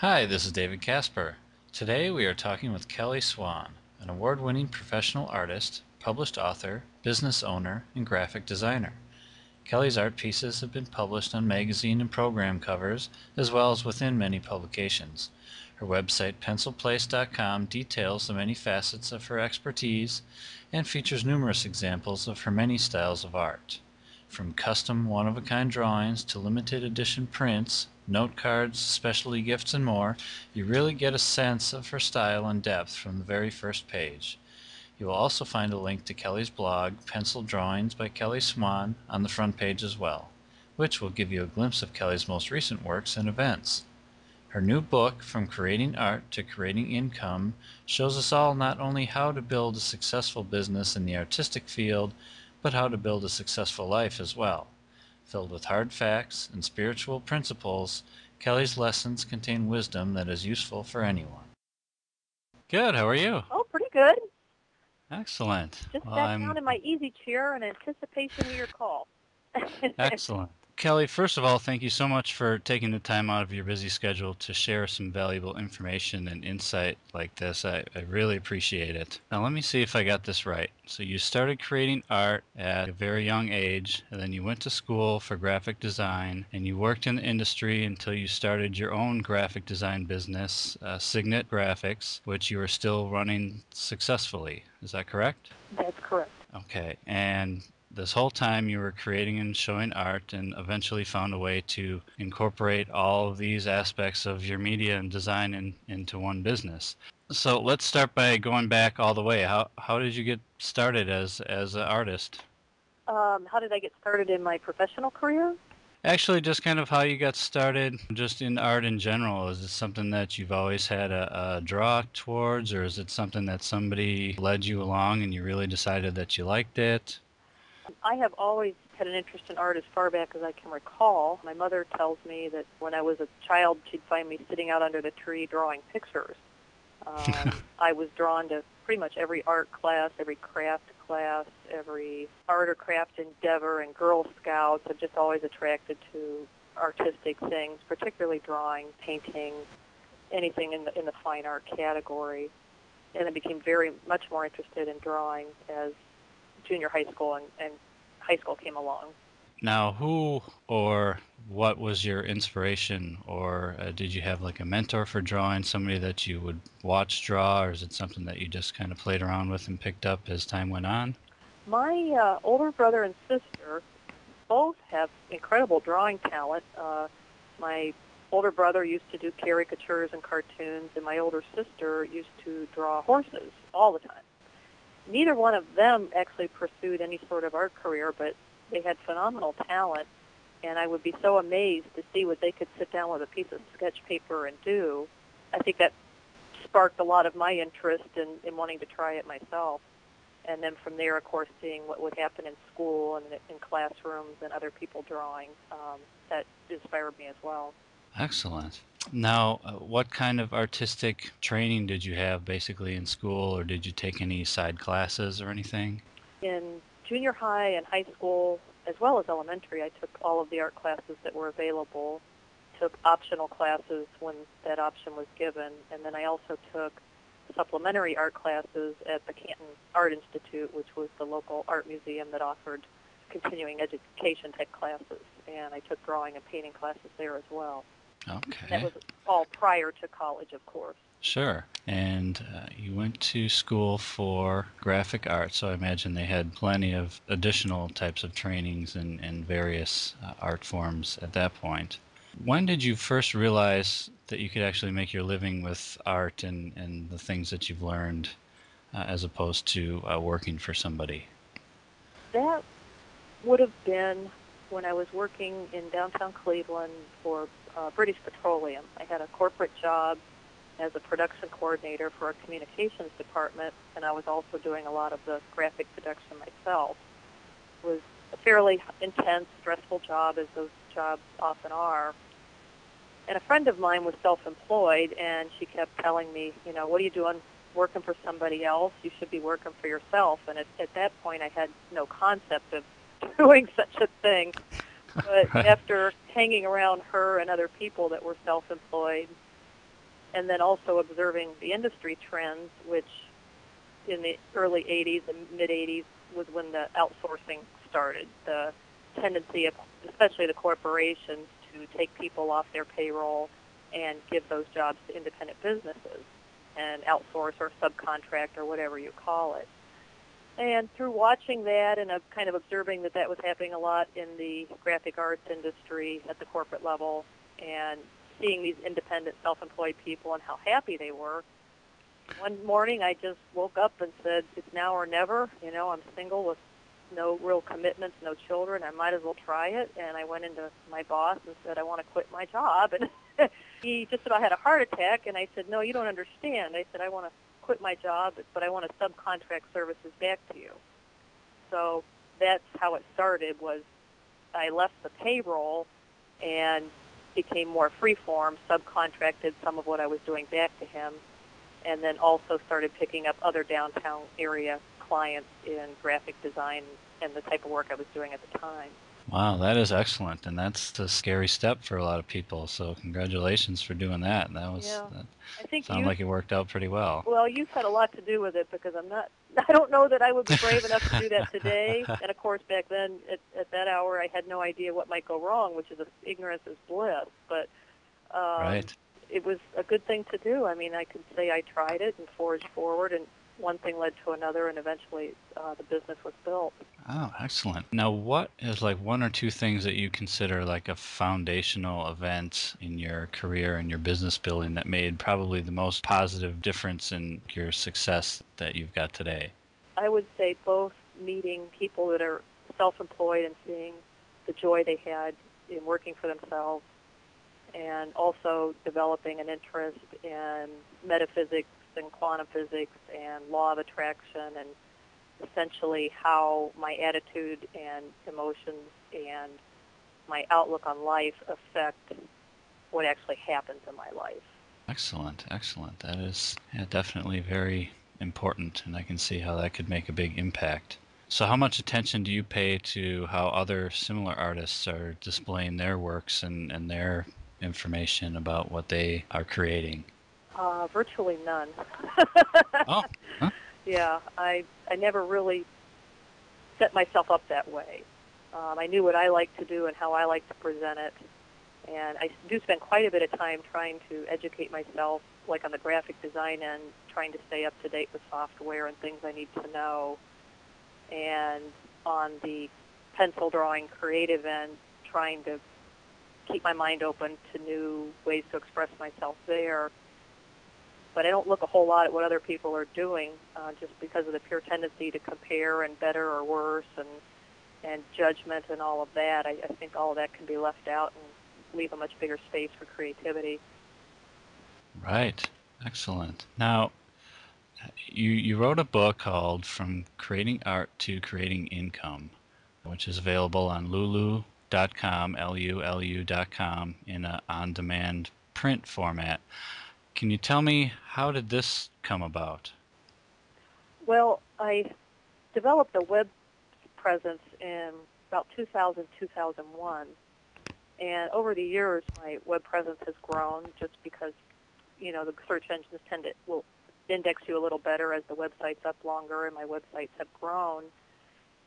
Hi, this is David Kasper. Today we are talking with Kelli Swan, an award-winning professional artist, published author, business owner, and graphic designer. Kelli's art pieces have been published on magazine and program covers, as well as within many publications. Her website, pencilplace.com, details the many facets of her expertise and features numerous examples of her many styles of art. From custom one-of-a-kind drawings to limited edition prints, note cards, specialty gifts, and more, you really get a sense of her style and depth from the very first page. You will also find a link to Kelli's blog, Pencil Drawings by Kelli Swan, on the front page as well, which will give you a glimpse of Kelli's most recent works and events. Her new book, From Creating Art to Creating Income, shows us all not only how to build a successful business in the artistic field, but how to build a successful life as well. Filled with hard facts and spiritual principles, Kelli's lessons contain wisdom that is useful for anyone. Good, how are you? Oh, pretty good. Excellent. Just Well, sat down in my easy chair in anticipation of your call. Excellent. Kelli, first of all, thank you so much for taking the time out of your busy schedule to share some valuable information and insight like this. I really appreciate it. Now, let me see if I got this right. So you started creating art at a very young age, and then you went to school for graphic design, and you worked in the industry until you started your own graphic design business, Signet Graphics, which you are still running successfully. Is that correct? That's correct. Okay, and this whole time you were creating and showing art and eventually found a way to incorporate all of these aspects of your media and design into one business. So let's start by going back all the way. How did you get started as an artist? How did I get started in my professional career? Actually, just kind of how you got started just in art in general. Is it something that you've always had a draw towards, or is it something that somebody led you along and you really decided that you liked it? I have always had an interest in art as far back as I can recall. My mother tells me that when I was a child, she'd find me sitting out under the tree drawing pictures. I was drawn to pretty much every art class, every craft class, every art or craft endeavor, and Girl Scouts. I'm just always attracted to artistic things, particularly drawing, painting, anything in the fine art category. And I became very much more interested in drawing as junior high school and high school came along. Now, who or what was your inspiration, or did you have like a mentor for drawing, somebody that you would watch draw, or is it something that you just kind of played around with and picked up as time went on? My older brother and sister both have incredible drawing talent. My older brother used to do caricatures and cartoons, and my older sister used to draw horses all the time. Neither one of them actually pursued any sort of art career, but they had phenomenal talent, and I would be so amazed to see what they could sit down with a piece of sketch paper and do. I think that sparked a lot of my interest in wanting to try it myself. And then from there, of course, seeing what would happen in school and in classrooms and other people drawing, that inspired me as well. Excellent. Now, what kind of artistic training did you have basically in school, or did you take any side classes or anything? In junior high and high school, as well as elementary, I took all of the art classes that were available, took optional classes when that option was given, and then I also took supplementary art classes at the Canton Art Institute, which was the local art museum that offered continuing education type classes, and I took drawing and painting classes there as well. That Okay. was all prior to college, of course. Sure. And you went to school for graphic art, so I imagine they had plenty of additional types of trainings and various art forms at that point. When did you first realize that you could actually make your living with art and the things that you've learned as opposed to working for somebody? That would have been when I was working in downtown Cleveland for British Petroleum. I had a corporate job as a production coordinator for a communications department, and I was also doing a lot of the graphic production myself. It was a fairly intense, stressful job, as those jobs often are. And a friend of mine was self-employed, and she kept telling me, what are you doing working for somebody else? You should be working for yourself. And at that point, I had no concept of doing such a thing. But Right. after hanging around her and other people that were self-employed, and then also observing the industry trends, which in the early 80s and mid-80s was when the outsourcing started. The tendency of, especially the corporations, to take people off their payroll and give those jobs to independent businesses and outsource or subcontract or whatever you call it. And through watching that and kind of observing that was happening a lot in the graphic arts industry at the corporate level, and seeing these independent, self-employed people and how happy they were, one morning I just woke up and said, it's now or never. I'm single with no real commitments, no children. I might as well try it. And I went into my boss and said, I want to quit my job. And he just about had a heart attack. And I said, no, you don't understand. I said, I want to quit my job, but I want to subcontract services back to you. So that's how it started. Was I left the payroll and became more freeform, subcontracted some of what I was doing back to him, and then also started picking up other downtown area clients in graphic design and the type of work I was doing at the time. Wow, that is excellent, and that's a scary step for a lot of people. So congratulations for doing that. That I think sounded like it worked out pretty well. Well, you've had a lot to do with it, because I don't know that I would be brave enough to do that today. And of course, back then, at that hour, I had no idea what might go wrong, which is ignorance is bliss. But Right. it was a good thing to do. I mean, I could say I tried it and forged forward, and one thing led to another, and eventually the business was built. Oh, excellent. Now, what is like one or two things that you consider like a foundational event in your career and your business building that made probably the most positive difference in your success that you've got today? I would say both meeting people that are self-employed and seeing the joy they had in working for themselves, and also developing an interest in metaphysics and quantum physics and law of attraction, and essentially how my attitude and emotions and my outlook on life affect what actually happens in my life. Excellent, excellent. That is definitely very important, and I can see how that could make a big impact. So how much attention do you pay to how other similar artists are displaying their works and their information about what they are creating? Virtually none. Oh, huh? Yeah, I never really set myself up that way. I knew what I like to do and how I like to present it, and I do spend quite a bit of time trying to educate myself, like on the graphic design end, trying to stay up to date with software and things I need to know, and on the pencil drawing creative end, trying to keep my mind open to new ways to express myself there. But I don't look a whole lot at what other people are doing, just because of the pure tendency to compare and better or worse and judgment and all of that. I think all of that can be left out and leave a much bigger space for creativity. Right. Excellent. Now, you wrote a book called From Creating Art to Creating Income, which is available on lulu.com, Lulu.com, in an on-demand print format. Can you tell me, how did this come about? Well, I developed a web presence in about 2000, 2001. And over the years, my web presence has grown just because, the search engines will index you a little better as the website's up longer, and my websites have grown.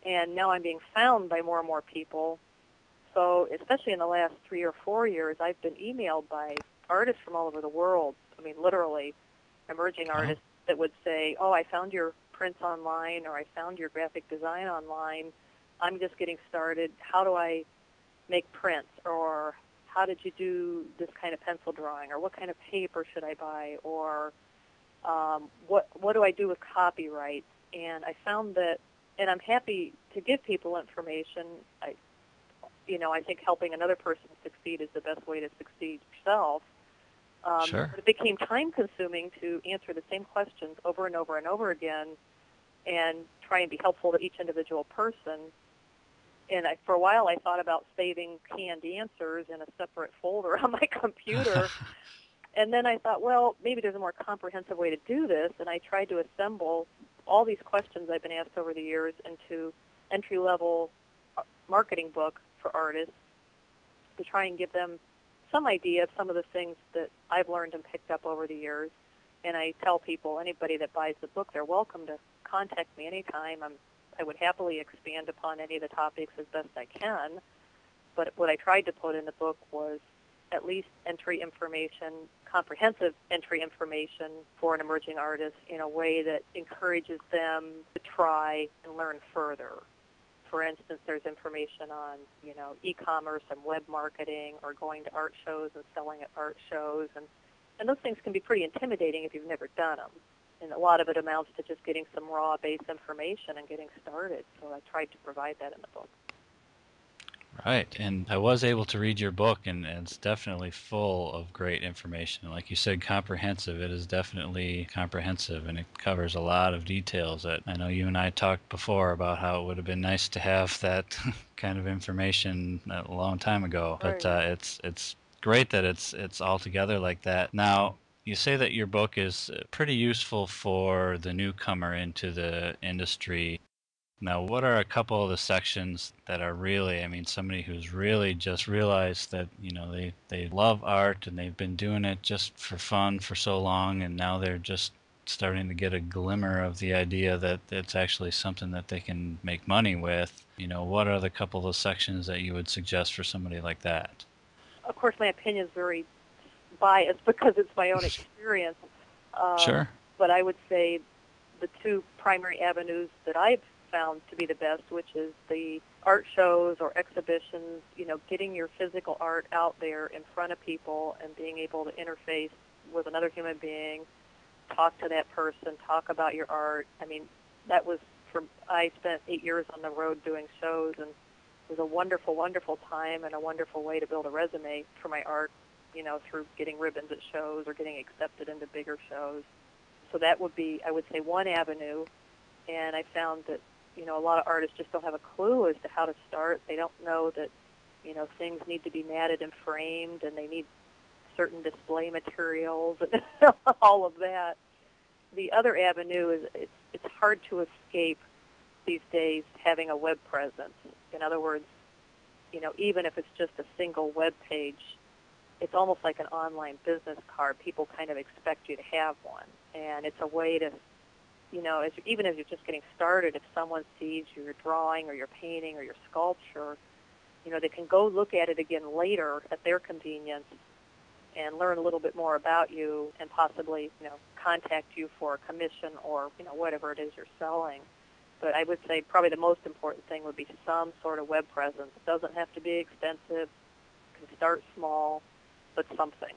And now I'm being found by more and more people. So especially in the last 3 or 4 years, I've been emailed by artists from all over the world. I mean, literally emerging artists that would say, oh, I found your prints online, or I found your graphic design online. I'm just getting started. How do I make prints? Or how did you do this kind of pencil drawing? Or what kind of paper should I buy? Or what do I do with copyright? And I found that, and I'm happy to give people information. I think helping another person succeed is the best way to succeed yourself. Sure. But it became time-consuming to answer the same questions over and over and over again and try and be helpful to each individual person. And for a while, I thought about saving canned answers in a separate folder on my computer. And then I thought, well, maybe there's a more comprehensive way to do this. And I tried to assemble all these questions I've been asked over the years into entry-level marketing book for artists to try and give them some idea of some of the things that I've learned and picked up over the years. And I tell people, anybody that buys the book, they're welcome to contact me anytime. I would happily expand upon any of the topics as best I can. But what I tried to put in the book was at least entry information, comprehensive entry information for an emerging artist in a way that encourages them to try and learn further. For instance, there's information on, e-commerce and web marketing, or going to art shows and selling at art shows, and those things can be pretty intimidating if you've never done them. And a lot of it amounts to just getting some raw base information and getting started. So I tried to provide that in the book. Right, and I was able to read your book, and it's definitely full of great information. Like you said, comprehensive. It is definitely comprehensive, and it covers a lot of details that I know you and I talked before about how it would have been nice to have that kind of information a long time ago. Right. But it's great that it's all together like that. Now, you say that your book is pretty useful for the newcomer into the industry. Now, what are a couple of the sections that are really, somebody who's really just realized that, they love art and they've been doing it just for fun for so long, and now they're just starting to get a glimmer of the idea that it's actually something that they can make money with? What are the couple of sections that you would suggest for somebody like that? Of course, my opinion is very biased because it's my own experience. Sure. But I would say the two primary avenues that I've found to be the best, which is the art shows or exhibitions, getting your physical art out there in front of people and being able to interface with another human being, talk to that person, talk about your art. I spent 8 years on the road doing shows, and it was a wonderful, wonderful time and a wonderful way to build a resume for my art, through getting ribbons at shows or getting accepted into bigger shows. So that would be, I would say, one avenue. And I found that, a lot of artists just don't have a clue as to how to start. They don't know that, things need to be matted and framed, and they need certain display materials and all of that. The other avenue is it's hard to escape these days having a web presence. In other words, even if it's just a single web page, it's almost like an online business card. People kind of expect you to have one, and it's a way to, even as you're just getting started, if someone sees your drawing or your painting or your sculpture, they can go look at it again later at their convenience and learn a little bit more about you and possibly, contact you for a commission or, whatever it is you're selling. But I would say probably the most important thing would be some sort of web presence. It doesn't have to be extensive. It can start small, but something.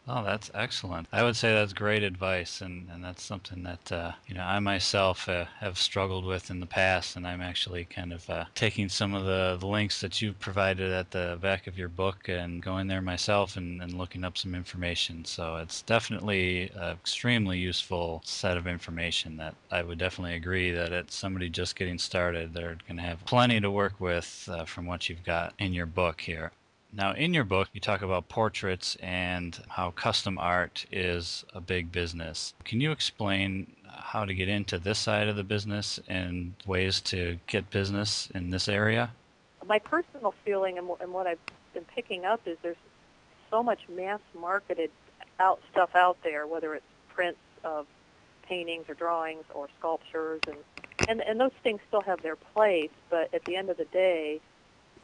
Oh, that's excellent. I would say that's great advice, and that's something that I myself have struggled with in the past, and I'm actually kind of taking some of the links that you've provided at the back of your book and going there myself and looking up some information. So it's definitely an extremely useful set of information that I would definitely agree that it's somebody just getting started. They're going to have plenty to work with from what you've got in your book here. Now, in your book, you talk about portraits and how custom art is a big business. Can you explain how to get into this side of the business and ways to get business in this area? My personal feeling and what I've been picking up is there's so much mass-marketed stuff out there, whether it's prints of paintings or drawings or sculptures, and those things still have their place, but at the end of the day,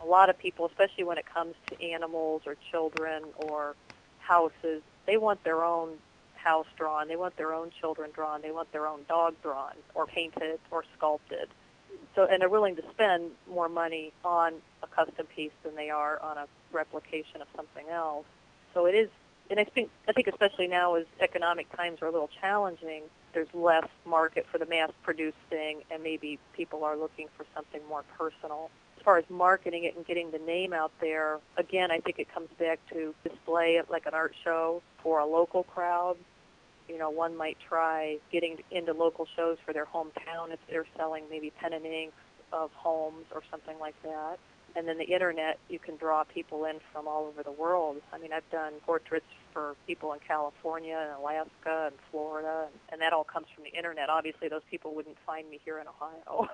a lot of people, especially when it comes to animals or children or houses, they want their own house drawn, they want their own children drawn, they want their own dog drawn or painted or sculpted. So, and they're willing to spend more money on a custom piece than they are on a replication of something else. So it is, and I think especially now as economic times are a little challenging, there's less market for the mass-produced thing, and maybe people are looking for something more personal. As far as marketing it and getting the name out there, again, I think it comes back to display it like an art show for a local crowd. One might try getting into local shows for their hometown if they're selling maybe pen and ink of homes or something like that. And then the Internet, you can draw people in from all over the world. I've done portraits for people in California and Alaska and Florida, and that all comes from the Internet. Obviously, those people wouldn't find me here in Ohio.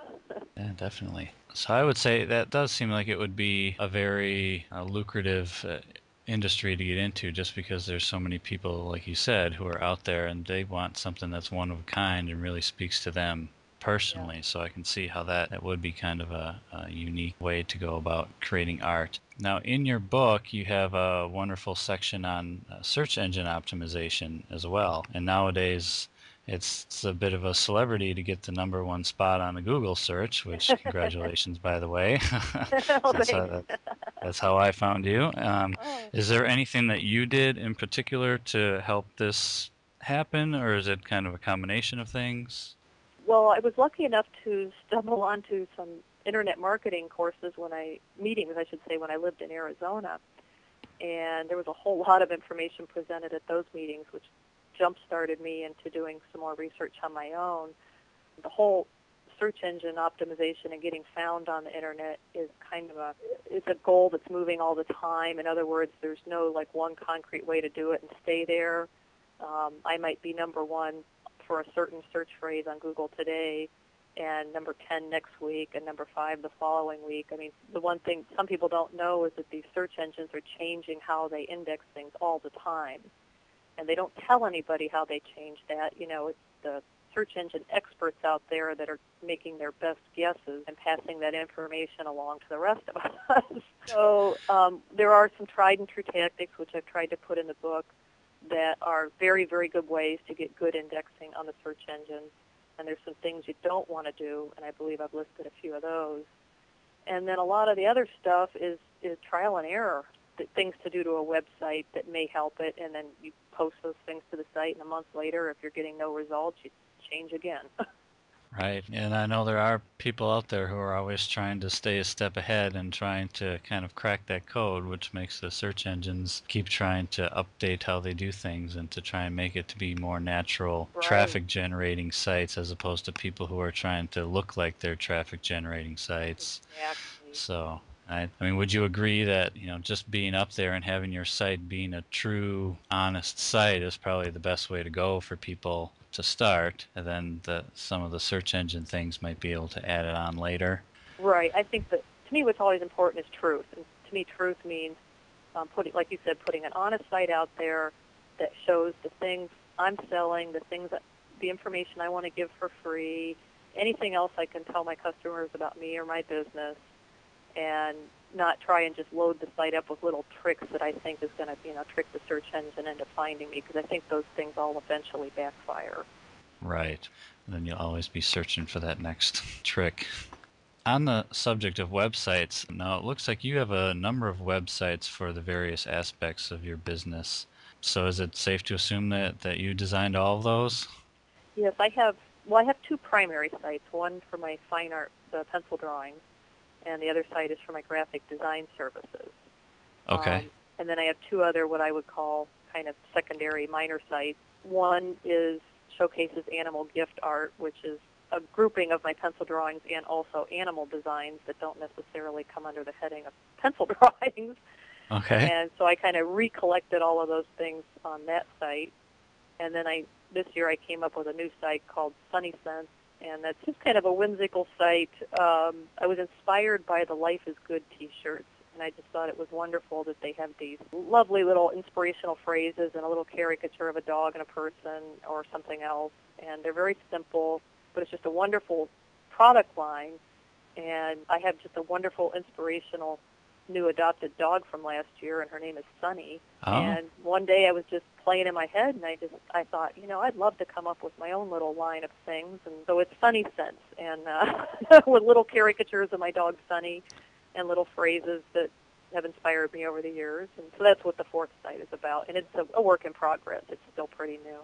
Yeah, definitely. So I would say that does seem like it would be a very lucrative industry to get into just because there's so many people, like you said, who are out there and they want something that's one of a kind and really speaks to them Yeah. personally. So I can see how that would be kind of a unique way to go about creating art. Now, in your book, you have a wonderful section on search engine optimization as well. And nowadays, it's a bit of a celebrity to get the #1 spot on a Google search, which congratulations, by the way. Oh, That's thanks. that's how I found you. Oh. Is there anything that you did in particular to help this happen, or is it kind of a combination of things? Well, I was lucky enough to stumble onto some internet marketing courses meetings, I should say, when I lived in Arizona. And there was a whole lot of information presented at those meetings, which jump-started me into doing some more research on my own. The whole search engine optimization and getting found on the internet is it's a goal that's moving all the time. In other words, there's no like one concrete way to do it and stay there. I might be #1 for a certain search phrase on Google today, and #10 next week, and #5 the following week. I mean, the one thing some people don't know is that these search engines are changing how they index things all the time, and they don't tell anybody how they change that. You know, it's the search engine experts out there that are making their best guesses and passing that information along to the rest of us. So there are some tried and true tactics, which I've tried to put in the book, that are very, very good ways to get good indexing on the search engines. And there's some things you don't want to do, and I believe I've listed a few of those. And then a lot of the other stuff is trial and error, things to do to a website that may help it, and then you post those things to the site, and a month later, if you're getting no results, you change again. Right. And I know there are people out there who are always trying to stay a step ahead and trying to kind of crack that code, which makes the search engines keep trying to update how they do things and to try and make it to be more natural Right. traffic generating sites as opposed to people who are trying to look like they're traffic generating sites. Exactly. So, I mean, would you agree that, just being up there and having your site being a true, honest site is probably the best way to go for people to start, and then some of the search engine things might be able to add it on later? Right. I think that, to me, what's always important is truth. And to me, truth means like you said, putting an honest site out there that shows the things I'm selling, the information I want to give for free, anything else I can tell my customers about me or my business, and not try and just load the site up with little tricks that I think is going to, trick the search engine into finding me, because I think those things all eventually backfire. Right. And then you'll always be searching for that next trick. On the subject of websites, now it looks like you have a number of websites for the various aspects of your business. So is it safe to assume that you designed all of those? Yes, I have two primary sites, one for my fine art, the pencil drawings, and the other site is for my graphic design services. Okay. And then I have two other what I would call kind of secondary minor sites. One is showcases animal gift art, which is a grouping of my pencil drawings and also animal designs that don't necessarily come under the heading of pencil drawings. Okay. And so I kind of recollected all of those things on that site. And then this year I came up with a new site called Sunny Sense, and that's just kind of a whimsical site. I was inspired by the Life is Good t-shirts, and I just thought it was wonderful that they have these lovely little inspirational phrases and a little caricature of a dog and a person or something else. And they're very simple, but it's just a wonderful product line. And I have just a wonderful inspirational new adopted dog from last year, and her name is Sunny. Oh, And one day I was just playing in my head, and I thought, I'd love to come up with my own little line of things. And so it's Sunny Sense, and with little caricatures of my dog Sunny and little phrases that have inspired me over the years. And so that's what the fourth site is about, and it's a work in progress. It's still pretty new.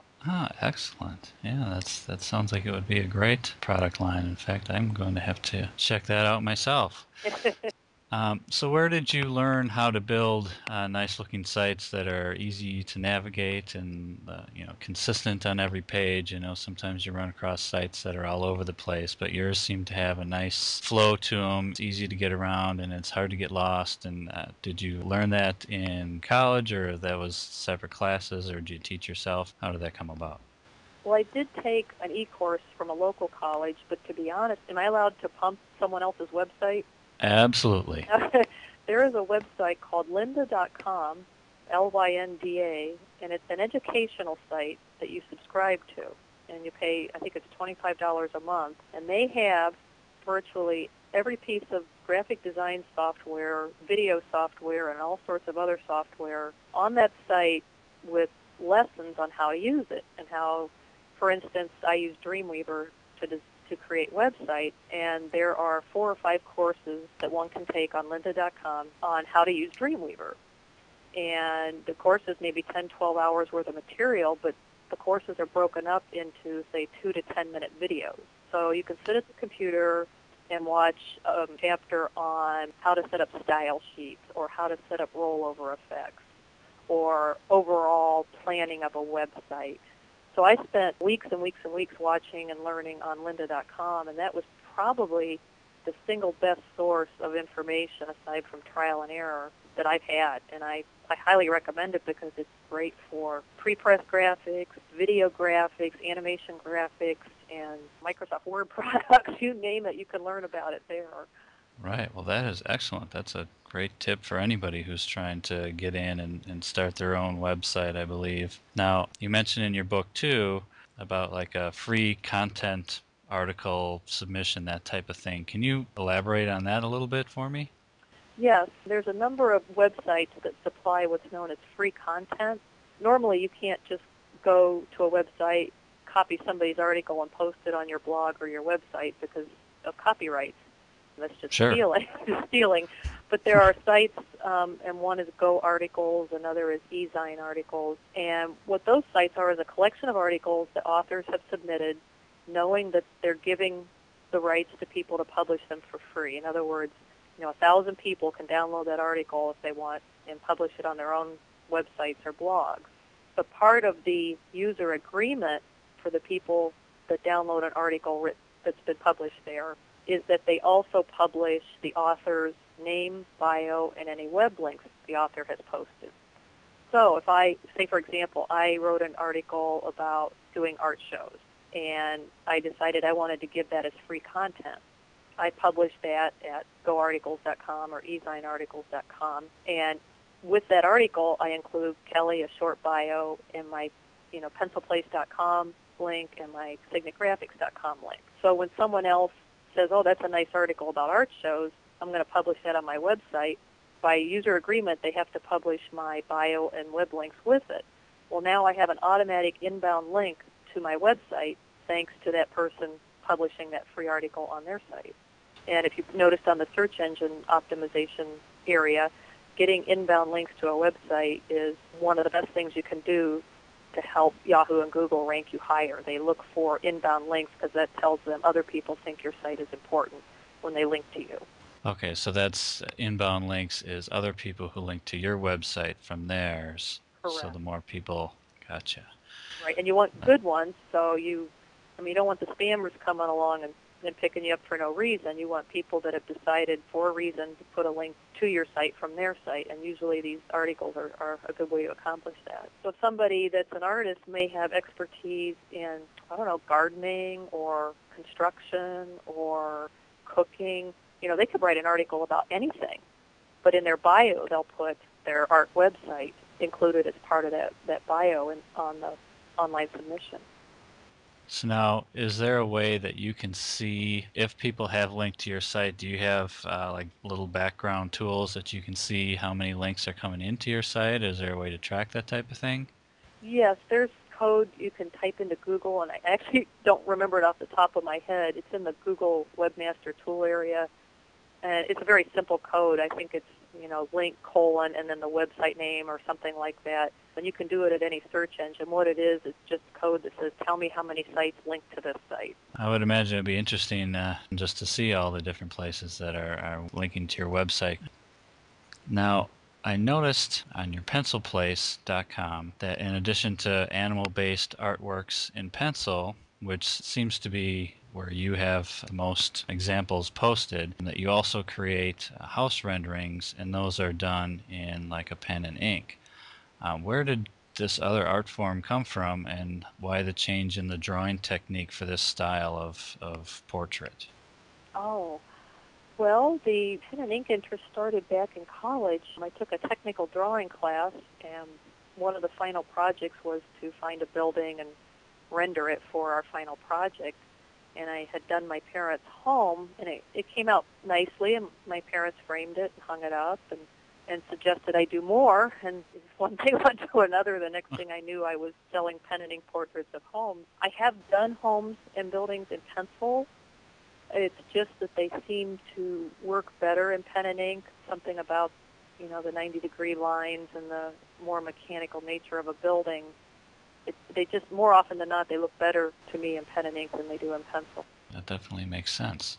excellent. Yeah, that sounds like it would be a great product line. In fact, I'm going to have to check that out myself. So where did you learn how to build nice-looking sites that are easy to navigate and consistent on every page? Sometimes you run across sites that are all over the place, but yours seem to have a nice flow to them. It's easy to get around, and it's hard to get lost. And did you learn that in college, or that was separate classes, or did you teach yourself? How did that come about? Well, I did take an e-course from a local college, but to be honest, am I allowed to pump someone else's website? Absolutely. There is a website called lynda.com, Lynda, and it's an educational site that you subscribe to, and you pay, I think it's $25 a month, and they have virtually every piece of graphic design software, video software, and all sorts of other software on that site with lessons on how to use it and how, for instance, I use Dreamweaver to create websites, and there are 4 or 5 courses that one can take on lynda.com on how to use Dreamweaver. And the courses may be 10, 12 hours worth of material, but the courses are broken up into, say, 2 to 10-minute videos. So you can sit at the computer and watch a chapter on how to set up style sheets or how to set up rollover effects or overall planning of a website. So I spent weeks and weeks and weeks watching and learning on lynda.com, and that was probably the single best source of information aside from trial and error that I've had. And I highly recommend it because it's great for pre-press graphics, video graphics, animation graphics, and Microsoft Word products. You name it, you can learn about it there. Right. Well, that is excellent. That's a great tip for anybody who's trying to get in and start their own website, I believe. Now, you mentioned in your book, too, about like a free content article submission, that type of thing. Can you elaborate on that a little bit for me? Yes, there's a number of websites that supply what's known as free content. Normally, you can't just go to a website, copy somebody's article, and post it on your blog or your website because of copyrights. That's just Sure. stealing. But there are sites, and one is Go Articles, another is eZine Articles. And what those sites are is a collection of articles that authors have submitted, knowing that they're giving the rights to people to publish them for free. In other words, 1,000 people can download that article if they want and publish it on their own websites or blogs. But part of the user agreement for the people that download an article that's been published there is that they also publish the author's name, bio, and any web links the author has posted. So if I, say for example, I wrote an article about doing art shows, and I decided I wanted to give that as free content, I published that at goarticles.com or ezinearticles.com, and with that article, I include Kelly, a short bio, and my pencilplace.com link and my signetgraphics.com link. So when someone else says, oh, that's a nice article about art shows, I'm going to publish that on my website. By user agreement, they have to publish my bio and web links with it. Well, now I have an automatic inbound link to my website thanks to that person publishing that free article on their site. And if you've noticed on the search engine optimization area, getting inbound links to a website is one of the best things you can do to help Yahoo and Google rank you higher. They look for inbound links because that tells them other people think your site is important when they link to you. Okay, so that's inbound links is other people who link to your website from theirs. So Correct. the more people, gotcha. Right, and you want good ones, so you don't want the spammers coming along and picking you up for no reason. You want people that have decided for a reason to put a link to your site from their site, and usually these articles are a good way to accomplish that. So somebody that's an artist may have expertise in, gardening or construction or cooking. They could write an article about anything, but in their bio they'll put their art website included as part of that bio on the online submission. So now, is there a way that you can see if people have linked to your site? Do you have like little background tools that you can see how many links are coming into your site? Is there a way to track that type of thing? Yes, there's code you can type into Google, and I actually don't remember it off the top of my head. It's in the Google Webmaster Tool area, and it's a very simple code. I think it's, link : and then the website name or something like that. And you can do it at any search engine. What it is just code that says, tell me how many sites link to this site. I would imagine it'd be interesting just to see all the different places that are linking to your website. Now, I noticed on your pencilplace.com that in addition to animal-based artworks in pencil, which seems to be where you have the most examples posted, that you also create house renderings, and those are done in like a pen and ink. Where did this other art form come from, and why the change in the drawing technique for this style of portrait? Oh, Well, the pen and ink interest started back in college. I took a technical drawing class, and one of the final projects was to find a building and render it for our final project. And I had done my parents' home, and it came out nicely, and my parents framed it and hung it up and suggested I do more. And one thing led to another. The next thing I knew, I was selling pen and ink portraits of homes. I have done homes and buildings in pencil. It's just that they seem to work better in pen and ink, something about, the 90-degree lines and the more mechanical nature of a building. They just, more often than not, they look better to me in pen and ink than they do in pencil. That definitely makes sense.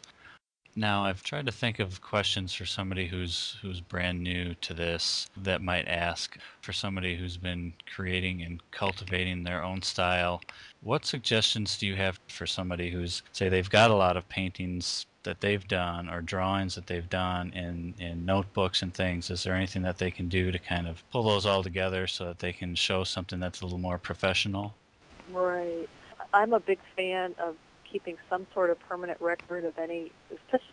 Now, I've tried to think of questions for somebody who's brand new to this that might ask for somebody who's been creating and cultivating their own style. What suggestions do you have for somebody who's, say, they've got a lot of paintings that they've done or drawings that they've done in notebooks and things? Is there anything that they can do to kind of pull those all together so that they can show something that's a little more professional? Right. I'm a big fan of keeping some sort of permanent record of any,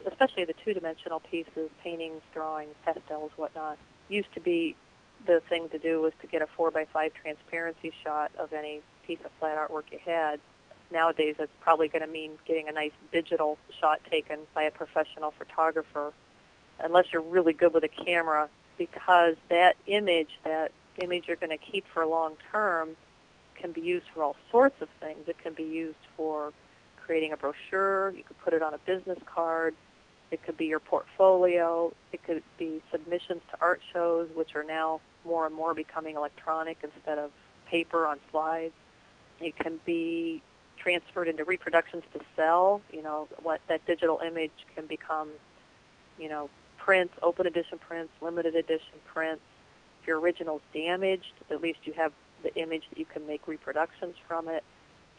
especially the two-dimensional pieces, paintings, drawings, pastels, whatnot. Used to be the thing to do was to get a 4x5 transparency shot of any piece of flat artwork you had. Nowadays, it's probably going to mean getting a nice digital shot taken by a professional photographer, unless you're really good with a camera, because that image you're going to keep for long term can be used for all sorts of things. It can be used for creating a brochure. You could put it on a business card. It could be your portfolio. It could be submissions to art shows, which are now more and more becoming electronic instead of paper on slides. It can be transferred into reproductions to sell. What that digital image can become, prints, open edition prints, limited edition prints. If your original's damaged, at least you have the image that you can make reproductions from it.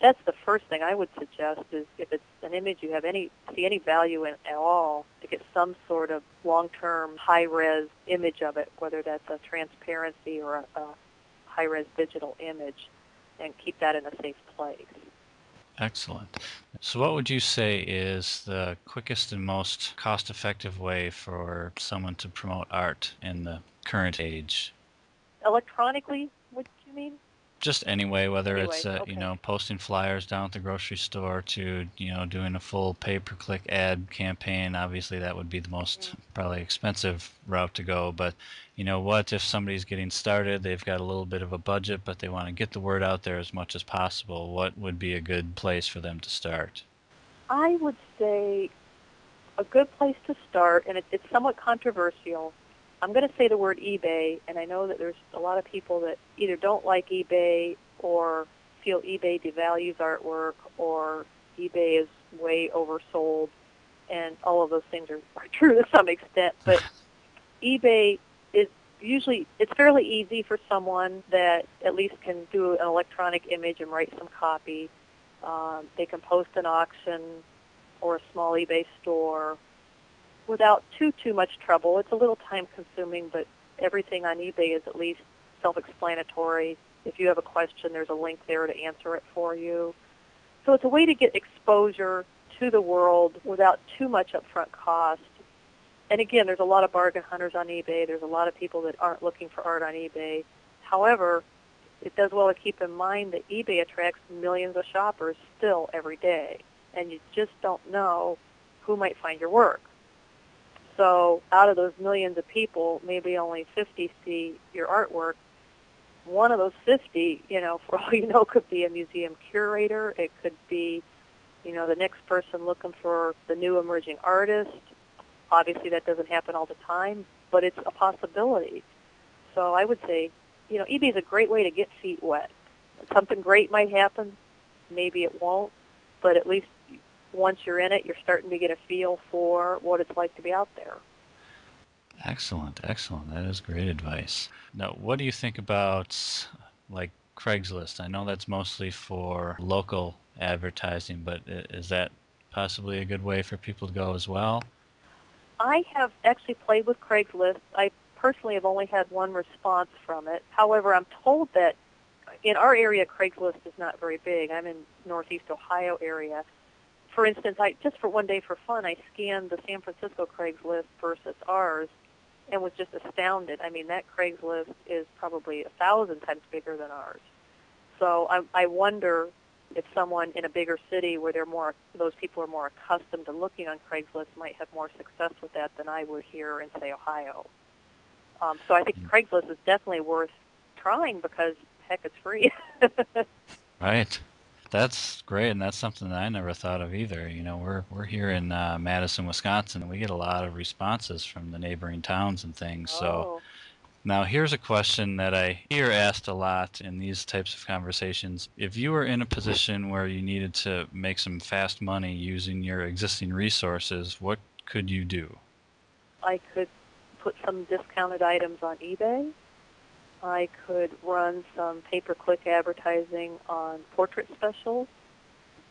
That's the first thing I would suggest, is if it's an image you have see any value in at all, to get some sort of long-term high-res image of it, whether that's a transparency or a high-res digital image, and keep that in a safe place. Excellent. So what would you say is the quickest and most cost-effective way for someone to promote art in the current age? Electronically, what do you mean? Just anyway, whether it's Okay. posting flyers down at the grocery store to doing a full pay-per-click ad campaign. Obviously, that would be the most probably expensive route to go. But what if somebody's getting started? They've got a little bit of a budget, but they want to get the word out there as much as possible. What would be a good place for them to start? I would say a good place to start, and it's somewhat controversial. I'm going to say the word eBay, and I know that there's a lot of people that either don't like eBay or feel eBay devalues artwork or eBay is way oversold, and all of those things are true to some extent. But eBay is it's fairly easy for someone that at least can do an electronic image and write some copy. They can post an auction or a small eBay store without too much trouble. It's a little time-consuming, but everything on eBay is at least self-explanatory. If you have a question, there's a link there to answer it for you. So it's a way to get exposure to the world without too much upfront cost. And again, there's a lot of bargain hunters on eBay. There's a lot of people that aren't looking for art on eBay. However, it does well to keep in mind that eBay attracts millions of shoppers still every day, and you just don't know who might find your work. So out of those millions of people, maybe only 50 see your artwork. One of those 50, for all you know, could be a museum curator. It could be, the next person looking for the new emerging artist. Obviously, that doesn't happen all the time, but it's a possibility. So I would say, eBay is a great way to get feet wet. Something great might happen. Maybe it won't, but at least once you're in it, you're starting to get a feel for what it's like to be out there. Excellent, excellent. That is great advice. Now, what do you think about like Craigslist? I know that's mostly for local advertising, but is that possibly a good way for people to go as well? I have actually played with Craigslist. I personally have only had one response from it. However, I'm told that in our area, Craigslist is not very big. I'm in Northeast Ohio area. for instance, I just for one day for fun, I scanned the San Francisco Craigslist versus ours, and was just astounded. I mean, that Craigslist is probably 1,000 times bigger than ours. So I wonder if someone in a bigger city where those people are more accustomed to looking on Craigslist might have more success with that than I would here in, say, Ohio. So I think Craigslist is definitely worth trying because, heck, it's free. Right. That's great, and that's something that I never thought of either. We're here in Madison, Wisconsin, and we get a lot of responses from the neighboring towns and things. So Oh. now here's a question that I hear asked a lot in these types of conversations. If you were in a position where you needed to make some fast money using your existing resources, what could you do? I could put some discounted items on eBay. I could run some pay-per-click advertising on portrait specials.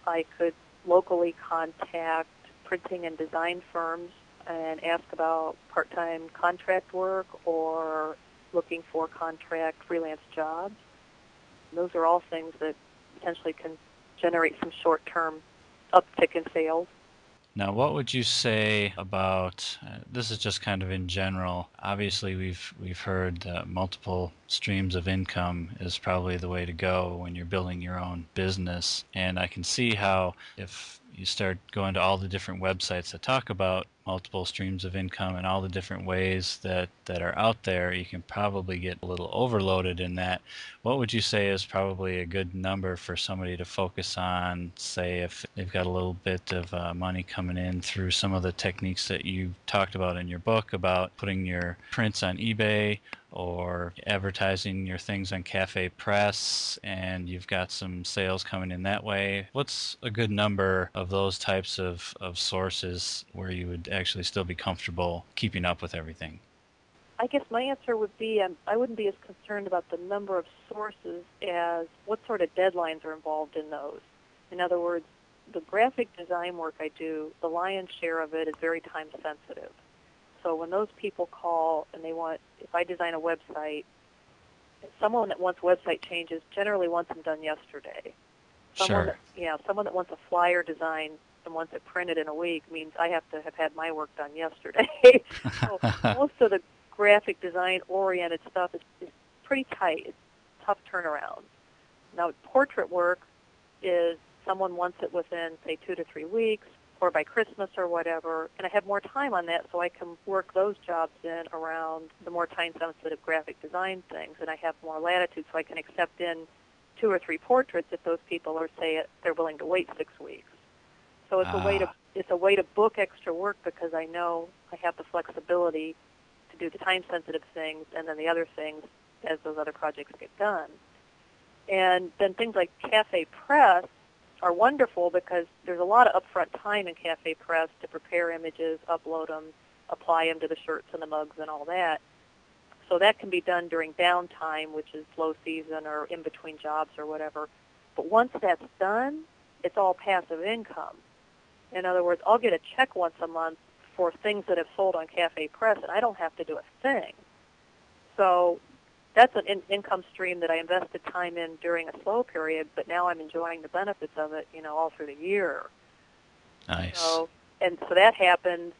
I could locally contact printing and design firms and ask about part-time contract work or looking for contract freelance jobs. Those are all things that potentially can generate some short-term uptick in sales. Now, what would you say about this is just kind of in general. Obviously, we've heard multiple streams of income is probably the way to go when you're building your own business. And I can see how if you start going to all the different websites that talk about multiple streams of income and all the different ways that are out there, you can probably get a little overloaded in that. What would you say is probably a good number for somebody to focus on, say, if they've got a little bit of money coming in through some of the techniques that you talked about in your book about putting your prints on eBay or advertising your things on Cafe Press, and you've got some sales coming in that way? What's a good number of those types of sources where you would actually still be comfortable keeping up with everything? I guess my answer would be I wouldn't be as concerned about the number of sources as what sort of deadlines are involved in those. In other words, the graphic design work I do, the lion's share of it is very time sensitive. So when those people call and if I design a website, someone that wants website changes generally wants them done yesterday. Someone Sure. that wants a flyer design and wants it printed in a week means I have to have had my work done yesterday. So most of the graphic design oriented stuff is pretty tight. It's tough turnaround. Now portrait work is someone wants it within, say, 2 to 3 weeks or by Christmas or whatever, and I have more time on that, so I can work those jobs in around the more time-sensitive graphic design things, and I have more latitude, so I can accept in 2 or 3 portraits if those people are, say, they're willing to wait 6 weeks. So it's a way to book extra work because I know I have the flexibility to do the time-sensitive things and then the other things as those other projects get done. And then things like Cafe Press are wonderful because there's a lot of upfront time in Cafe Press to prepare images, upload them, apply them to the shirts and the mugs and all that. So that can be done during downtime, which is low season or in between jobs or whatever. But once that's done, it's all passive income. In other words, I'll get a check once a month for things that have sold on Cafe Press, and I don't have to do a thing. So that's an income stream that I invested time in during a slow period, but now I'm enjoying the benefits of it, all through the year. Nice. So that happens.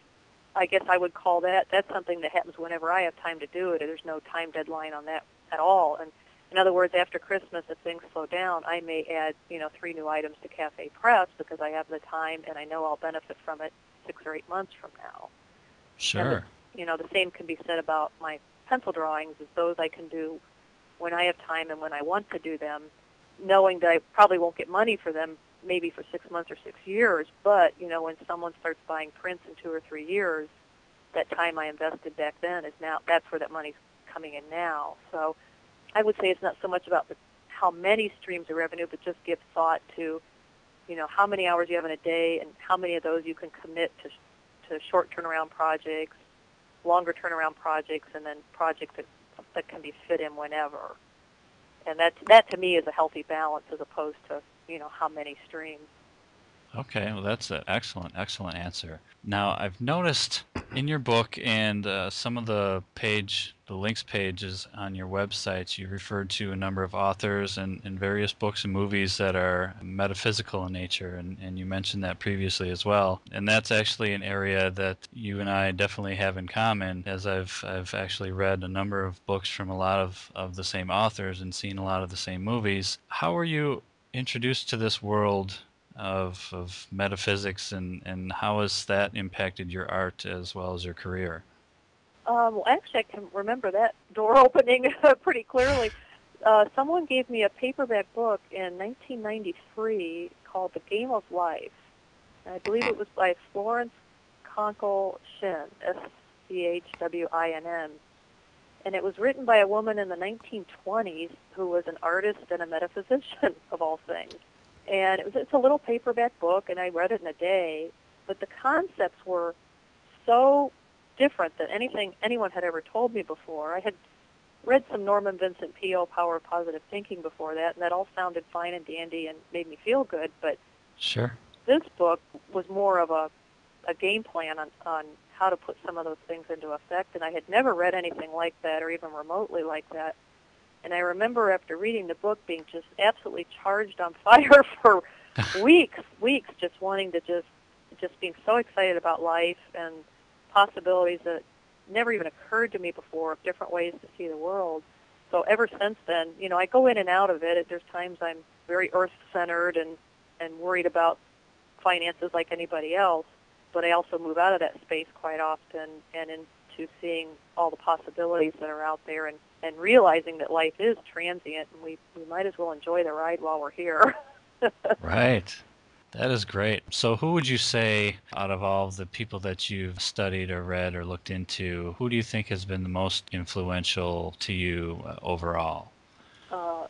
I guess I would call that's something that happens whenever I have time to do it. There's no time deadline on that at all. And in other words, after Christmas, if things slow down, I may add, 3 new items to Cafe Press because I have the time and I know I'll benefit from it 6 or 8 months from now. Sure. And the same can be said about my pencil drawings, is those I can do when I have time and when I want to do them, knowing that I probably won't get money for them maybe for 6 months or 6 years, but, when someone starts buying prints in 2 or 3 years, that time I invested back then that's where that money's coming in now. So I would say it's not so much about how many streams of revenue, but just give thought to, how many hours you have in a day and how many of those you can commit to short turnaround projects, longer turnaround projects, and then projects that can be fit in whenever. And that to me is a healthy balance as opposed to, how many streams. Okay, well, that's an excellent, excellent answer. Now, I've noticed in your book and some of the links pages on your websites, you referred to a number of authors and various books and movies that are metaphysical in nature, and you mentioned that previously as well. And that's actually an area that you and I definitely have in common, as I've actually read a number of books from a lot of the same authors and seen a lot of the same movies. How were you introduced to this world of metaphysics, and how has that impacted your art as well as your career? Well, actually, I can remember that door opening pretty clearly. Someone gave me a paperback book in 1993 called The Game of Life. And I believe it was by Florence Conkle Shin, Schwinn. And it was written by a woman in the 1920s who was an artist and a metaphysician, of all things. And it's a little paperback book, and I read it in a day. But the concepts were so different than anything anyone had ever told me before. I had read some Norman Vincent Peale, Power of Positive Thinking, before that, and that all sounded fine and dandy and made me feel good. But Sure. this book was more of a game plan on how to put some of those things into effect, and I had never read anything like that or even remotely like that. And I remember after reading the book being just absolutely charged on fire for weeks, just wanting to just being so excited about life and possibilities that never even occurred to me before of different ways to see the world. So ever since then, I go in and out of it. There's times I'm very earth-centered and worried about finances like anybody else, but I also move out of that space quite often and into seeing all the possibilities that are out there and realizing that life is transient and we might as well enjoy the ride while we're here. Right. That is great. So who would you say, out of all of the people that you've studied or read or looked into, who do you think has been the most influential to you overall?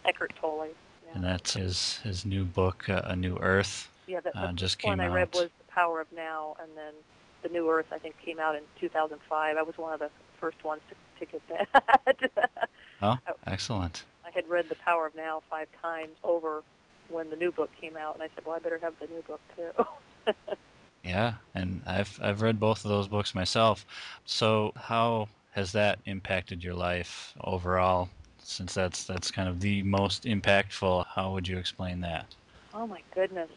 Eckhart Tolle, yeah. And that's his new book, A New Earth, Yeah, the first just one came I read out. was The Power of Now, and then The New Earth, I think, came out in 2005. I was one of the first ones to get that. Oh, I excellent. I had read The Power of Now 5 times over when the new book came out, and I said, well, I better have the new book, too. Yeah, and I've read both of those books myself. So how has that impacted your life overall? Since that's kind of the most impactful, how would you explain that? Oh, my goodness.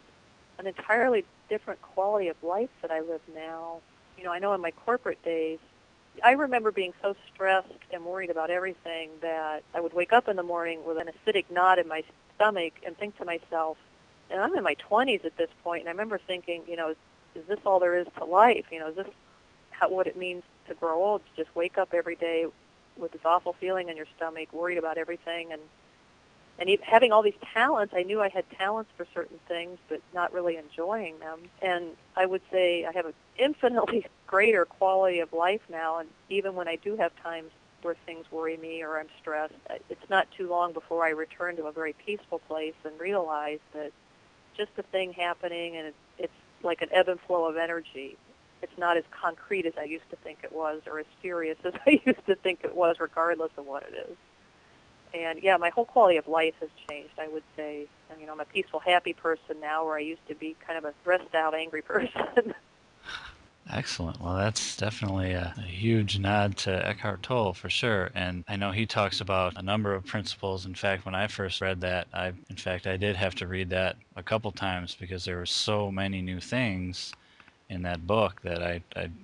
An entirely different quality of life that I live now. I know in my corporate days, I remember being so stressed and worried about everything that I would wake up in the morning with an acidic knot in my stomach and think to myself, and I'm in my 20s at this point, and I remember thinking, is this all there is to life? Is this what it means to grow old, to just wake up every day with this awful feeling in your stomach, worried about everything, and even having all these talents. I knew I had talents for certain things, but not really enjoying them. And I would say I have an infinitely greater quality of life now, and even when I do have times where things worry me or I'm stressed, it's not too long before I return to a very peaceful place and realize that just a thing happening, and it's like an ebb and flow of energy. It's not as concrete as I used to think it was, or as serious as I used to think it was, regardless of what it is. And yeah, my whole quality of life has changed, I would say. And, I'm a peaceful, happy person now, where I used to be kind of a stressed out, angry person. Excellent. Well, that's definitely a huge nod to Eckhart Tolle for sure. And I know he talks about a number of principles. In fact, when I first read that, I did have to read that a couple times because there were so many new things in that book that I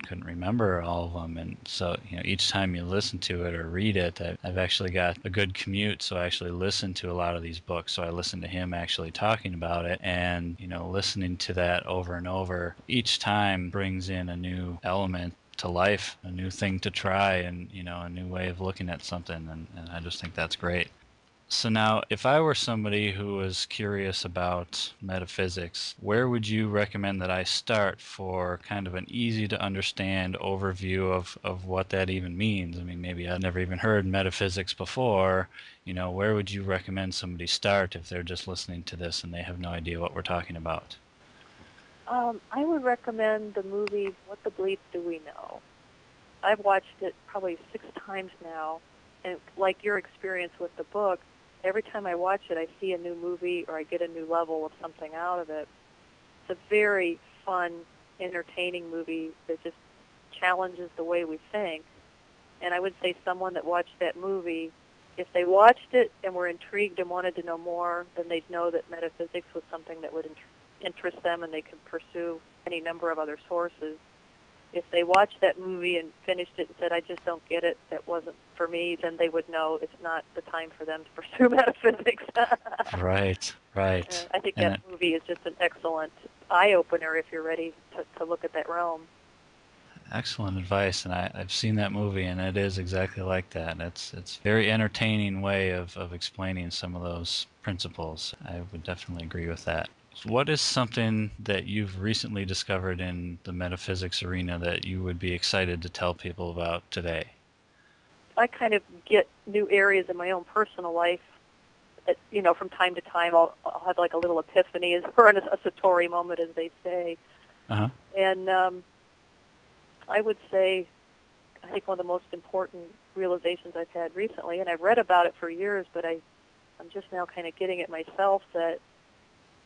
couldn't remember all of them. And so, each time you listen to it or read it, I've actually got a good commute. So I actually listen to a lot of these books. So I listen to him actually talking about it, and, listening to that over and over each time brings in a new element to life, a new thing to try, and, a new way of looking at something. And I just think that's great. So now, if I were somebody who was curious about metaphysics, where would you recommend that I start for kind of an easy to understand overview of what that even means? I mean, maybe I've never even heard metaphysics before. Where would you recommend somebody start if they're just listening to this and they have no idea what we're talking about? I would recommend the movie What the Bleep Do We Know? I've watched it probably 6 times now, and like your experience with the book, every time I watch it, I see a new movie or I get a new level of something out of it. It's a very fun, entertaining movie that just challenges the way we think. And I would say someone that watched that movie, if they watched it and were intrigued and wanted to know more, then they'd know that metaphysics was something that would interest them and they could pursue any number of other sources. If they watched that movie and finished it and said, I just don't get it, that wasn't for me, then they would know it's not the time for them to pursue metaphysics. Right, right. I think And that movie is just an excellent eye-opener if you're ready to look at that realm. excellent advice, and I've seen that movie, and it is exactly like that. And it's a very entertaining way of explaining some of those principles. I would definitely agree with that. What is something that you've recently discovered in the metaphysics arena that you would be excited to tell people about today? I kind of get new areas in my own personal life. From time to time, I'll have like a little epiphany, or a satori moment, as they say. Uh-huh. And I would say, I think one of the most important realizations I've had recently, and I've read about it for years, but I'm just now kind of getting it myself, that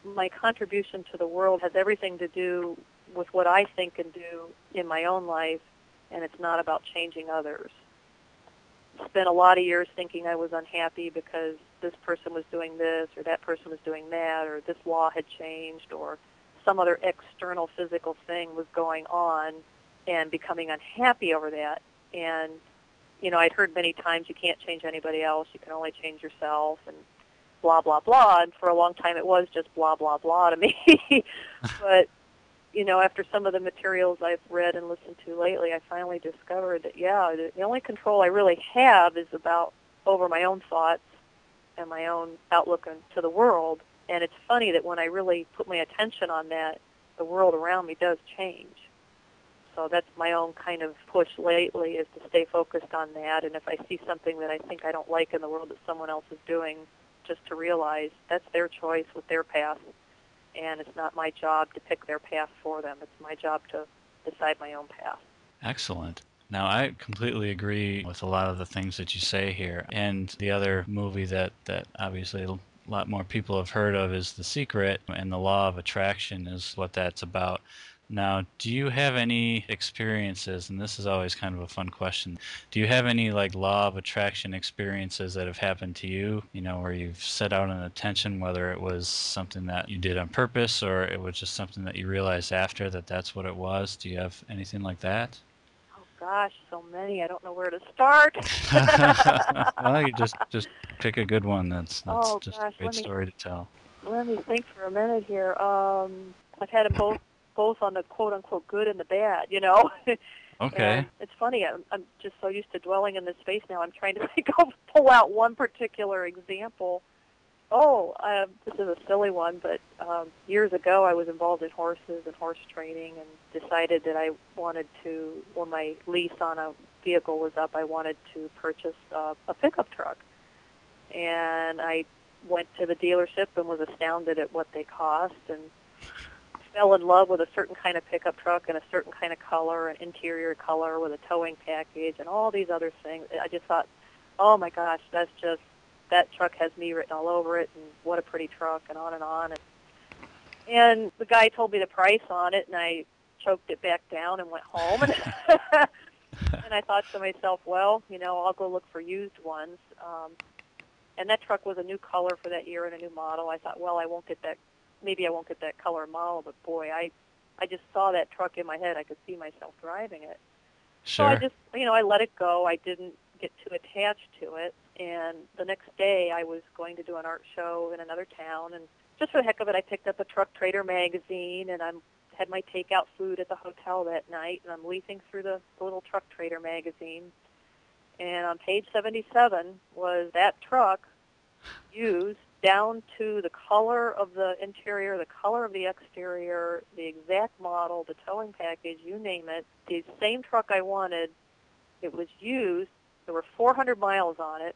my contribution to the world has everything to do with what I think and do in my own life, and it's not about changing others. Spent a lot of years thinking I was unhappy because this person was doing this, or that person was doing that, or this law had changed, or some other external physical thing was going on, and becoming unhappy over that. And, I'd heard many times you can't change anybody else, you can only change yourself, and blah, blah, blah. And for a long time it was just blah, blah, blah to me. But, after some of the materials I've read and listened to lately, I finally discovered that, the only control I really have is over my own thoughts and my own outlook into the world. And it's funny that when I really put my attention on that, the world around me does change. So that's my own kind of push lately, is to stay focused on that. And if I see something that I think I don't like in the world that someone else is doing, just to realize that's their choice with their path, and it's not my job to pick their path for them. It's my job to decide my own path. Excellent. Now, I completely agree with a lot of the things that you say here. And the other movie that obviously a lot more people have heard of is The Secret, and the law of attraction is what that's about. Now, do you have any experiences, and this is always kind of a fun question, do you have any like law of attraction experiences that have happened to you, where you've set out an intention, whether it was something that you did on purpose or it was just something that you realized after that that's what it was? Do you have anything like that? Oh gosh, so many. I don't know where to start. Well, you just pick a good one. That's Oh just a gosh, great story to tell. let me think for a minute here. I've had them both on the quote unquote good and the bad. Okay. And it's funny. I'm just so used to dwelling in this space now. I'm trying to pull out one particular example. Oh, this is a silly one, but years ago I was involved in horses and horse training, and decided that I wanted to, when my lease on a vehicle was up, I wanted to purchase a pickup truck. And I went to the dealership and was astounded at what they cost, and fell in love with a certain kind of pickup truck and a certain kind of color, an interior color with a towing package and all these other things. I just thought, oh my gosh, that truck has me written all over it, and what a pretty truck, and on and on. And the guy told me the price on it, and I choked it back down and went home. And I thought to myself, well, I'll go look for used ones. And that truck was a new color for that year and a new model. I thought, well, maybe I won't get that color and model, but boy, I just saw that truck in my head. I could see myself driving it. So I Sure. just, I let it go. I didn't get too attached to it. And the next day I was going to do an art show in another town, and just for the heck of it, I picked up a Truck Trader magazine, and had my takeout food at the hotel that night, and I'm leafing through the little Truck Trader magazine. And on page 77 was that truck used down to the color of the interior, the color of the exterior, the exact model, the towing package, you name it. The same truck I wanted, it was used. There were 400 miles on it,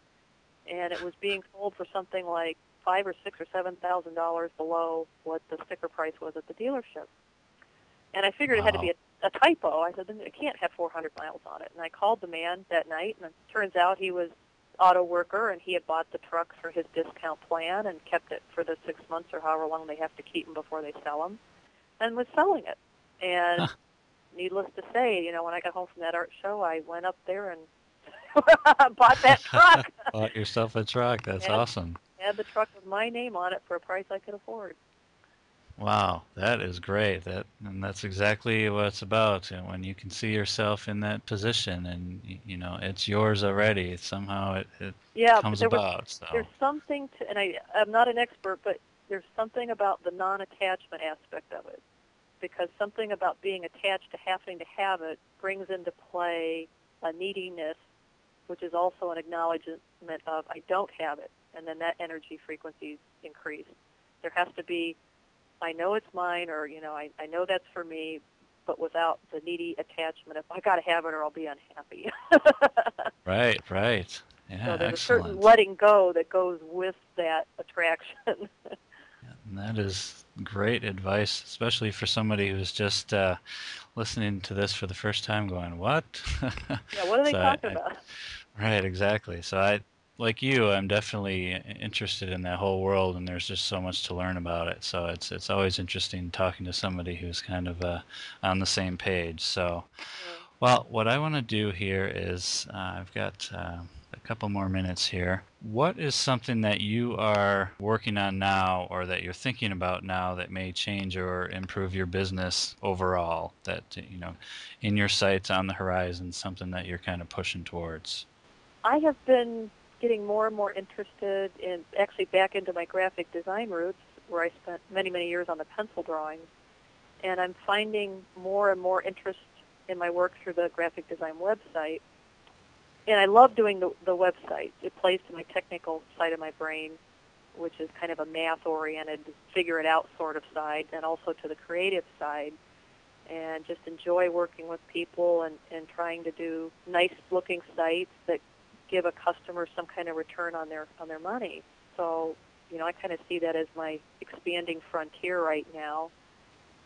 and it was being sold for something like $5,000 or $6,000 or $7,000 below what the sticker price was at the dealership. And I figured it had to be Wow. a typo. I said, it can't have 400 miles on it. And I called the man that night, and it turns out he was auto worker, and he had bought the truck for his discount plan and kept it for the 6 months or however long they have to keep them before they sell them. and was selling it. Huh. And needless to say, when I got home from that art show, I went up there and bought that truck. Bought yourself a truck. That's had awesome. had the truck with my name on it for a price I could afford. Wow, that is great. And that's exactly what it's about. And when you can see yourself in that position, and it's yours already. Somehow it Yeah, but comes about. there's So something to, and I'm not an expert, but there's something about the non-attachment aspect of it, because something about being attached to having to have it brings into play a neediness, which is also an acknowledgement of I don't have it, and then that energy frequencies increase. There has to be, I know it's mine, or I know that's for me, but without the needy attachment of I got to have it or I'll be unhappy. right, right. So Yeah, there's a certain excellent. letting go that goes with that attraction. And that is great advice, especially for somebody who's just listening to this for the first time, going, "What?" Yeah, what are they So talking about? right, exactly. So like you, I'm definitely interested in that whole world, and there's just so much to learn about it. So it's always interesting talking to somebody who's kind of on the same page. So, Yeah. well, what I want to do here is I've got a couple more minutes here. What is something that you are working on now, or that you're thinking about now, that may change or improve your business overall? That in your sights on the horizon, something that you're kind of pushing towards. I have been getting more and more interested in actually back into my graphic design roots, where I spent many, many years on the pencil drawings, and I'm finding more and more interest in my work through the graphic design website. And I love doing the website. It plays to my technical side of my brain, which is kind of a math-oriented, figure-it-out sort of side, and also to the creative side, and just enjoy working with people and trying to do nice-looking sites that give a customer some kind of return on their money. So, I kind of see that as my expanding frontier right now.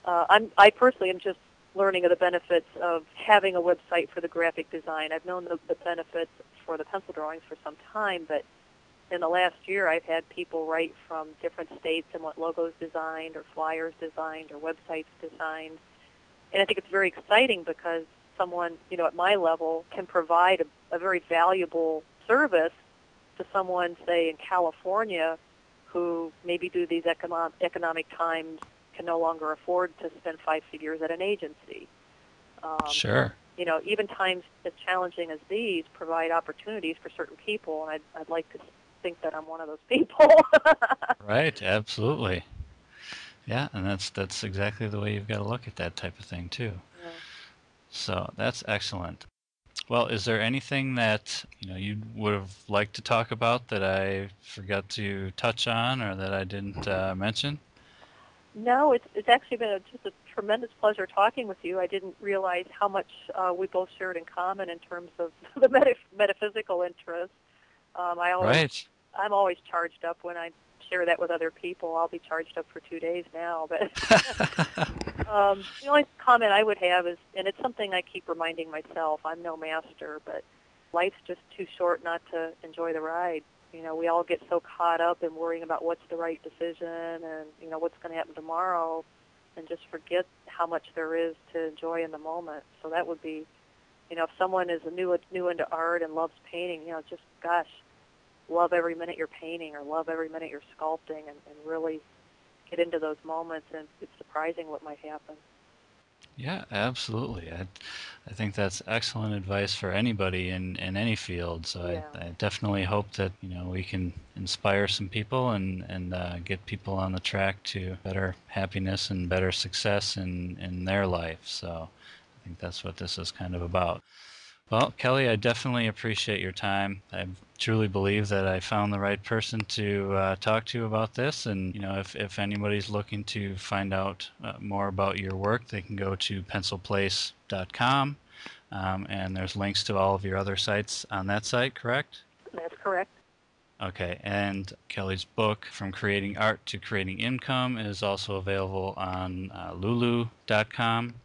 I personally am just learning of the benefits of having a website for the graphic design. I've known the benefits for the pencil drawings for some time, but in the last year I've had people write from different states and want logos designed or flyers designed or websites designed. And I think it's very exciting because someone, at my level can provide a very valuable service to someone, say, in California who maybe due to these economic times can no longer afford to spend 5 figures at an agency. Um, Sure. Even times as challenging as these provide opportunities for certain people, and I'd like to think that I'm one of those people. Right, absolutely. Yeah, and that's exactly the way you've got to look at that type of thing too. Yeah. So that's excellent. Well, is there anything that you would have liked to talk about that I forgot to touch on, or that I didn't mention? No, it's actually been just a tremendous pleasure talking with you. I didn't realize how much we both shared in common in terms of the metaphysical interests. Um, I always, Right. I'm always charged up when I share that with other people. I'll be charged up for 2 days now. But the only comment I would have is, and it's something I keep reminding myself, I'm no master, but life's just too short not to enjoy the ride. We all get so caught up in worrying about what's the right decision and, what's going to happen tomorrow, and just forget how much there is to enjoy in the moment. So that would be, if someone is new into art and loves painting, just, gosh, love every minute you're painting or love every minute you're sculpting, and really get into those moments, and it's surprising what might happen. Yeah, absolutely. I think that's excellent advice for anybody in any field. So Yeah. I definitely hope that we can inspire some people and get people on the track to better happiness and better success in their life. So I think that's what this is kind of about. Well, Kelly, I definitely appreciate your time. I truly believe that I found the right person to talk to about this. And, if anybody's looking to find out more about your work, they can go to pencilplace.com. And there's links to all of your other sites on that site, correct? That's correct. Okay, and Kelly's book, From Creating Art to Creating Income, is also available on lulu.com,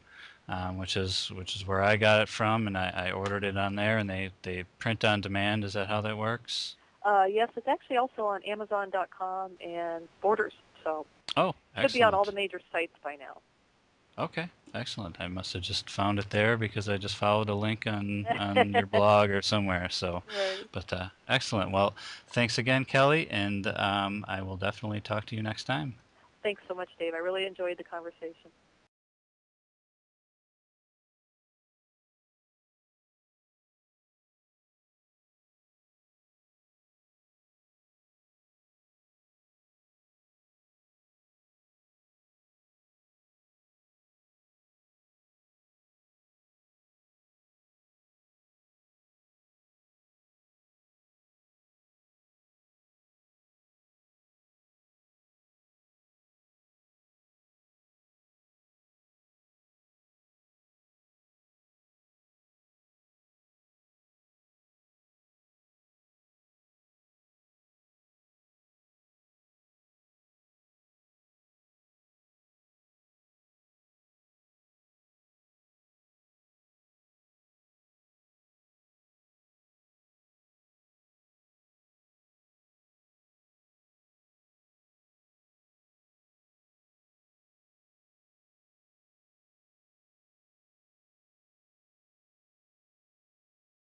which is where I got it from, and I ordered it on there, and they print on demand. Is that how that works? Yes, it's actually also on Amazon.com and Borders, so Oh, should be on all the excellent. major sites by now. Okay, excellent. I must have just found it there because I just followed a link on your blog or somewhere. So, Right. but excellent. Well, thanks again, Kelly, and I will definitely talk to you next time. Thanks so much, Dave. I really enjoyed the conversation.